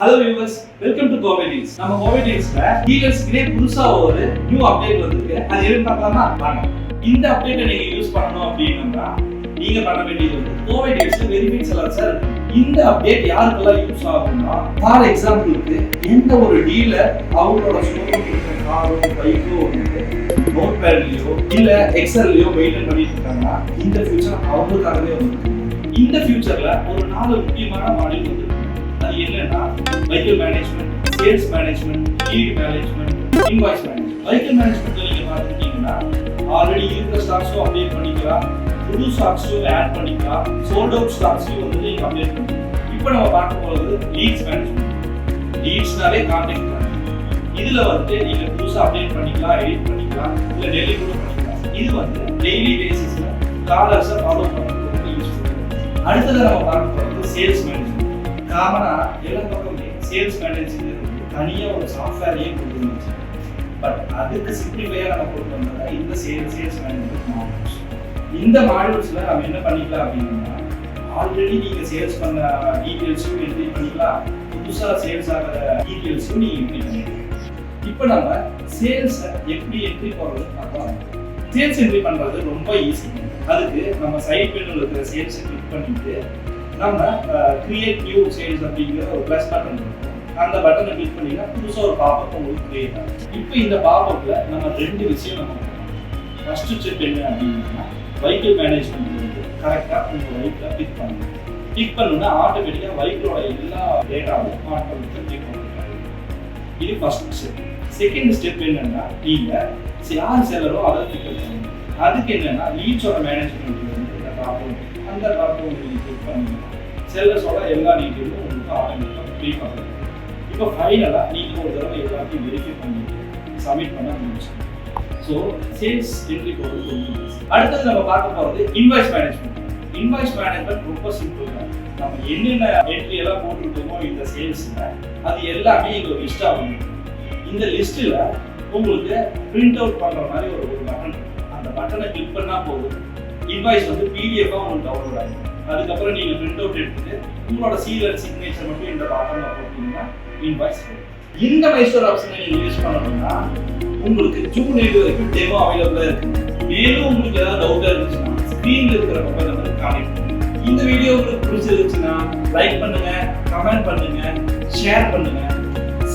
Hello viewers, welcome to Covid Deals. நம்ம Covid Dealsல டீலர்ஸ்க்கு புதுசா ஒரு நியூ அப்டேட் வந்திருக்கு. அது என்ன பார்க்கலாமா? வாங்க. இந்த அப்டேட்டை நீங்க யூஸ் பண்ணனும் அப்படினா நீங்க பண்ண வேண்டியது வந்து Covid Dealsல வெரிஃபைட் செல்லர்ஸா இருக்கு. இந்த அப்டேட் யாருக்கெல்லாம் யூஸ் ஆகும்னா ஃபார் எக்ஸாம்பிளுக்கு எந்த ஒரு டீலர் அவங்களோட ஷோரூம்ல இருக்க காரோ பைக்கோ வந்து நோட் பேட்லயோ இல்ல எக்ஸல்லயோ மெயின்டைன் பண்ணிட்டு இருக்காங்கன்னா இந்த ஃபியூச்சர் அவங்களுக்காகவே வந்திருக்கு. இந்த ஃபியூச்சர்ல ஒரு 4 முக்கியமான மாடல் வந்து அது என்னன்னா vehicle management, sales management, lead management, invoice management. Vehicle மேனேஜ்மெண்ட்ல நீங்க பார்த்துக்கிட்டீங்கன்னா ஆல்ரெடி இருக்கிற ஸ்டாக்ஸும் அப்டேட் பண்ணிக்கலாம், புது ஸ்டாக்ஸும் ஆட் பண்ணிக்கலாம், சோல்ட் அவுட் ஸ்டாக்ஸையும் வந்து நீங்க அப்டேட் பண்ணிக்கலாம். இப்போ நம்ம பார்க்க போறது லீட்ஸ் மேனேஜ்மெண்ட். லீட்ஸ்னாலே கான்டாக்ட் தான். இதுல வந்து நீங்க புதுசா அப்டேட் பண்ணிக்கலாம், எடிட் பண்ணிக்கலாம், இல்ல டெலிட் கூட பண்ணிக்கலாம். இது வந்து டெய்லி பேசிஸ்ல காலர்ஸை ஃபாலோ பண்ணுறதுக்கு யூஸ்ஃபுல். அடுத்தது நம்ம பார்க்க போறது சேல்ஸ் மேனேஜ்மெண்ட். காமனா எல்லா பக்கமே சேல்ஸ் மேனேஜ்மெண்ட் தனியா ஒரு சாஃப்ட்வேரையே கொண்டு வந்துச்சு. பட் அதுக்கு சிம்பிளிஃபையா நம்ம கொண்டு வந்தா இந்த சேல்ஸ் மேனேஜ்மெண்ட் மாடியூல்ஸ். இந்த மாடியூல்ஸ்ல நம்ம என்ன பண்ணிக்கலாம் அப்படின்னா ஆல்ரெடி நீங்க சேல்ஸ் பண்ண டீடைல்ஸும் என்ட்ரி பண்ணிக்கலாம், புதுசா சேல்ஸ் ஆகிற டீடைல்ஸும் நீங்க என்ட்ரி பண்ணிக்கலாம். இப்போ நம்ம சேல்ஸ் எப்படி என்ட்ரி போடுறது பார்க்கலாம். சேல்ஸ் என்ட்ரி பண்றது ரொம்ப ஈஸி. அதுக்கு நம்ம சைட் மெனுல இருக்கிற சேல்ஸை கிளிக் பண்ணிட்டு நம்ம கிரியேட் நியூ சேல்ஸ் அப்படிங்கிற ஒரு ப்ளஸ் பட்டன் இருக்கும். அந்த பட்டனை கிளிக் பண்ணினா புதுசாக ஒரு பாப்அப் உங்களுக்கு கிரியேட் ஆகும். இப்போ இந்த பாப்அப்ல நம்ம 2 விஷயம் நம்ம பண்ணலாம். ஃபர்ஸ்ட் ஸ்டெப் என்ன அப்படின்னா வெஹிக்கிள் மேனேஜ்மெண்ட் வந்து கரெக்டாக உங்கள் வெஹிக்கிளை பிக் பண்ணணும். பிக் பண்ணணும்னா ஆட்டோமேட்டிக்காக வெஹிக்கிளோட எல்லா டேட்டாவும் ஆட்டோமேட்டிக்காக பிக் பண்ணிக்கலாம். இது ஃபர்ஸ்ட் ஸ்டெப். செகண்ட் ஸ்டெப் என்னன்னா நீங்கள் யார் செல்லரோ அதை பிக்கப் பண்ணணும். அதுக்கு என்னன்னா லீட்ஸோட மேனேஜ்மெண்ட் வந்து இந்த ப்ராப்ளம் அந்த ப்ராப்ளம் நீங்கள் கிளிக் பண்ணீங்கன்னா செல்லர்ஸோட எல்லா டீட்டெயிலும் உங்களுக்கு ஆட்டோமேட்டிக்காக ஃபில் பண்ணுறது. இப்போ ஃபைனலாக நீங்கள் ஒரு தடவை எல்லாத்தையும் வெரிஃபை பண்ணிட்டு சப்மிட் பண்ண முடிச்சு. ஸோ சேல்ஸ் என்ட்ரி போகிறது கொஞ்சம். அடுத்தது நம்ம பார்க்க போகிறது இன்வாய்ஸ் மேனேஜ்மெண்ட். இன்வாய்ஸ் மேனேஜ்மெண்ட் ரொம்ப சிம்பிள் தான். நம்ம என்னென்ன என்ட்ரி எல்லாம் போட்டுருக்கோமோ இந்த சேல்ஸில் அது எல்லாமே இங்கே ஒரு லிஸ்ட்டாக வந்துடும். இந்த லிஸ்ட்டில் உங்களுக்கு பிரிண்ட் அவுட் பண்ணுற மாதிரி ஒரு பட்டன் இருக்கும். அந்த பட்டனை கிளிக் பண்ணால் போதும், இன்வாய்ஸ் வந்து பிடிஎஃபாக உங்களுக்கு டவுன்லோட் ஆகும். அதுக்கப்புறம் நீங்கள் பிரிண்ட் அவுட் எடுத்துட்டு உங்களோட சீலர் சிக்னேச்சர் மட்டும் இந்த பட்டனில் போட்டீங்கன்னா இன்வாய்ஸ் வரும். இந்த மைஸ்டர் ஆப்ஷனை நீங்கள் யூஸ் பண்ணணும்னா உங்களுக்கு ஜூன் 7 வரைக்கும் டெமோ அவைலபிளாக இருக்கு. மேலும் உங்களுக்கு ஏதாவது டவுட்டாக இருந்துச்சுன்னா ஸ்க்ரீனில் இருக்கிற மொபைல் நம்பருக்கு கான்டெக்ட் பண்ணுங்க. இந்த வீடியோ உங்களுக்கு பிடிச்சிருந்துச்சுன்னா லைக் பண்ணுங்க, கமெண்ட் பண்ணுங்க, ஷேர் பண்ணுங்க,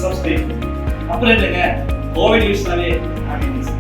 சப்ஸ்கிரைப் பண்ணுங்க. அப்புறம் என்னங்க கோவிட் நியூஸ்னாலே ஹாப்பினஸ்.